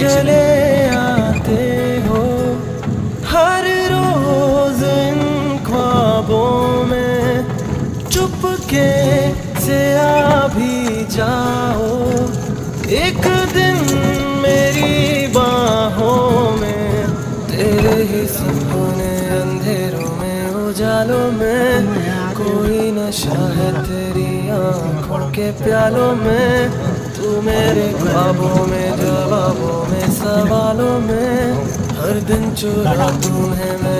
चले आते हो हर रोज इन ख्वाबों में, चुपके से आ भी जाओ एक दिन मेरी बाहों में। तेरे ही सपने अंधेरों में उजालों में, कोई नशा है तेरी आँखों के प्यालों में। तू मेरे ख्वाबों में, जवाबों में, सवालों में, हर दिन चुरा तुम्हें मैं